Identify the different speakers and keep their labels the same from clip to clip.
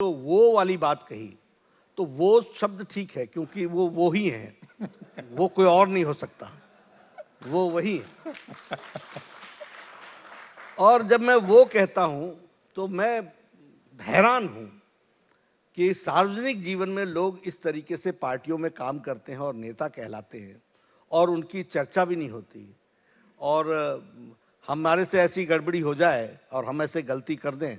Speaker 1: तो वो वाली बात कही, तो वो शब्द ठीक है क्योंकि वो ही है, वो कोई और नहीं हो सकता, वो वही है। और जब मैं वो कहता हूं तो मैं हैरान हूं कि सार्वजनिक जीवन में लोग इस तरीके से पार्टियों में काम करते हैं और नेता कहलाते हैं और उनकी चर्चा भी नहीं होती, और हमारे से ऐसी गड़बड़ी हो जाए और हम ऐसे गलती कर दें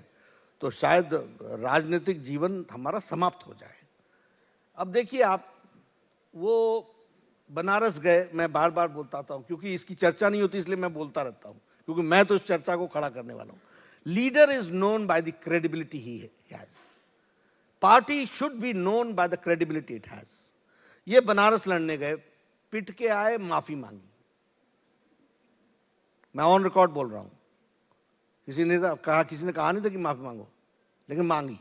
Speaker 1: तो शायद राजनीतिक जीवन हमारा समाप्त हो जाए। अब देखिए आप, वो बनारस गए, मैं बार बार बोलता था क्योंकि इसकी चर्चा नहीं होती इसलिए मैं बोलता रहता हूँ, क्योंकि मैं तो इस चर्चा को खड़ा करने वाला हूँ। Leader is known by the credibility he has, party should be known by the credibility it has. ये बनारस लड़ने गए, पिट के आए, माफी मांगी, मैं ऑन रिकॉर्ड बोल रहा हूं, किसी ने कहा नहीं था कि माफी मांगो, लेकिन मांगी।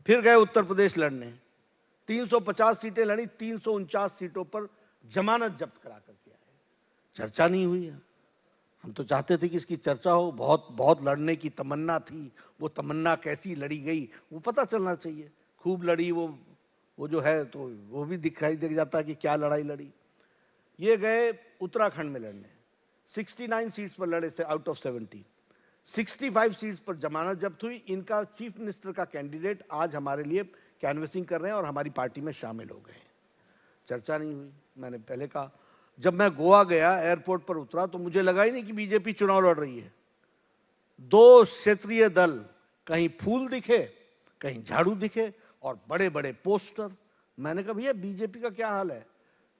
Speaker 1: फिर गए उत्तर प्रदेश लड़ने, 350 सीटें लड़ी, 349 सीटों पर जमानत जब्त करा करके आए, चर्चा नहीं हुई है। हम तो चाहते थे कि इसकी चर्चा हो, बहुत बहुत लड़ने की तमन्ना थी, वो तमन्ना कैसी लड़ी गई वो पता चलना चाहिए। खूब लड़ी वो जो है तो वो भी दिखाई दे जाता है कि क्या लड़ाई लड़ी। ये गए उत्तराखंड में लड़ने, 69 सीट्स पर लड़े से आउट ऑफ 70, 65 सीट्स पर जमानत जब्त हुई। इनका चीफ मिनिस्टर का कैंडिडेट आज हमारे लिए कैनवेसिंग कर रहे हैं और हमारी पार्टी में शामिल हो गए। चर्चा नहीं हुई। मैंने पहले कहा, जब मैं गोवा गया, एयरपोर्ट पर उतरा तो मुझे लगा ही नहीं कि बीजेपी चुनाव लड़ रही है। दो क्षेत्रीय दल, कहीं फूल दिखे, कहीं झाड़ू दिखे और बड़े बड़े पोस्टर। मैंने कहा भैया बीजेपी का क्या हाल है?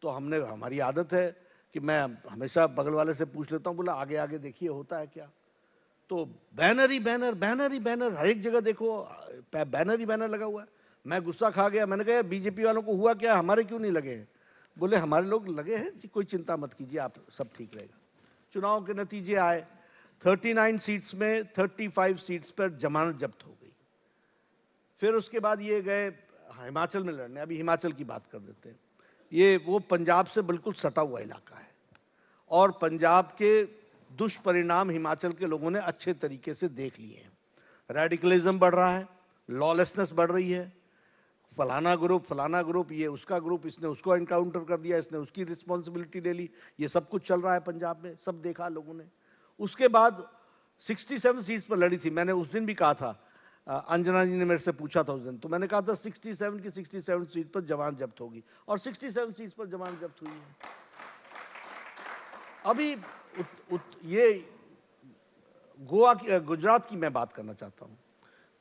Speaker 1: तो हमारी आदत है कि मैं हमेशा बगल वाले से पूछ लेता हूँ, बोला आगे आगे देखिए होता है क्या। तो बैनर ही बैनर, बैनर ही बैनर, हर एक जगह देखो बैनर ही बैनर लगा हुआ है। मैं गुस्सा खा गया, मैंने कहा बीजेपी वालों को हुआ क्या, हमारे क्यों नहीं लगे? बोले हमारे लोग लगे हैं, कोई चिंता मत कीजिए, आप सब ठीक रहेगा। चुनाव के नतीजे आए, 39 सीट्स में 35 सीट्स पर जमानत जब्त हो गई। फिर उसके बाद ये गए हिमाचल में लड़ने। अभी हिमाचल की बात कर देते हैं। ये वो पंजाब से बिल्कुल सटा हुआ इलाका है और पंजाब के दुष्परिणाम हिमाचल के लोगों ने अच्छे तरीके से देख लिए हैं। रेडिकलिज्म बढ़ रहा है, लॉलेसनेस बढ़ रही है, फलाना ग्रुप, ये उसका ग्रुप, इसने उसको एनकाउंटर कर दिया, इसने उसकी रिस्पॉन्सिबिलिटी ले ली, ये सब कुछ चल रहा है पंजाब में, सब देखा लोगों ने। उसके बाद 67 सीट्स पर लड़ी थी। मैंने उस दिन भी कहा था, अंजना जी ने मेरे से पूछा था उस दिन, तो मैंने कहा था 67 की 67 सीट पर जमानत जब्त होगी और 67 सीट्स पर जमानत जब्त हुई है। अभी ये गुजरात की मैं बात करना चाहता हूँ।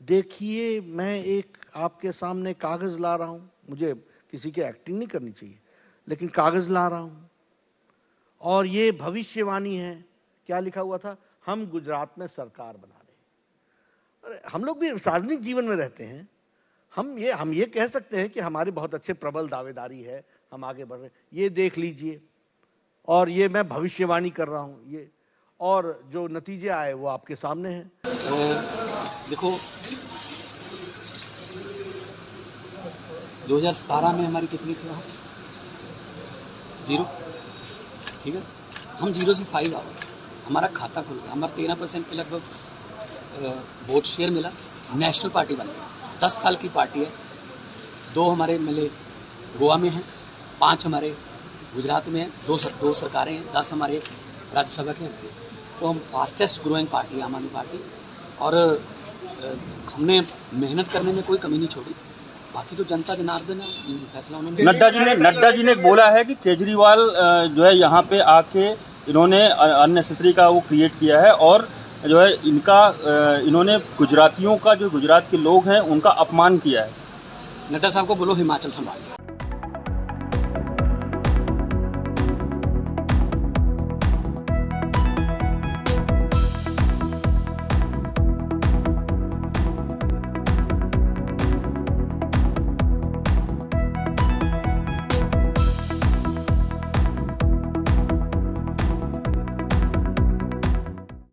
Speaker 1: देखिए, मैं एक आपके सामने कागज ला रहा हूँ, मुझे किसी की एक्टिंग नहीं करनी चाहिए, लेकिन कागज ला रहा हूँ और ये भविष्यवाणी है। क्या लिखा हुआ था? हम गुजरात में सरकार बना रहे हैं। अरे हम लोग भी सार्वजनिक जीवन में रहते हैं, हम ये कह सकते हैं कि हमारे बहुत अच्छे प्रबल दावेदारी है, हम आगे बढ़ रहे हैं। ये देख लीजिए, और ये मैं भविष्यवाणी कर रहा हूँ, ये और जो नतीजे आए वो आपके सामने हैं।
Speaker 2: देखो, 2017 में हमारी कितनी थी वहाँ? 0, ठीक है। हम 0 से 5 आ गए, हमारा खाता खुल गया, हमारा 13% के लगभग वोट शेयर मिला, नेशनल पार्टी बन गई। 10 साल की पार्टी है, 2 हमारे मिले गोवा में हैं, 5 हमारे गुजरात में हैं, 2 सरकारें हैं, 10 हमारे राज्यसभा के हैं। तो हम फास्टेस्ट ग्रोइंग पार्टी है आम आदमी पार्टी, और हमने मेहनत करने में कोई कमी नहीं छोड़ी। बाकी तो जनता जनार्दन है, फैसला उन्होंने।
Speaker 3: नड्डा जी ने बोला है कि केजरीवाल जो है यहाँ पे आके इन्होंने अननेसेसरी का वो क्रिएट किया है और जो है इन्होंने गुजरातियों का, जो गुजरात के लोग हैं उनका अपमान किया है।
Speaker 2: नड्डा साहब को बोलो हिमाचल संभाल।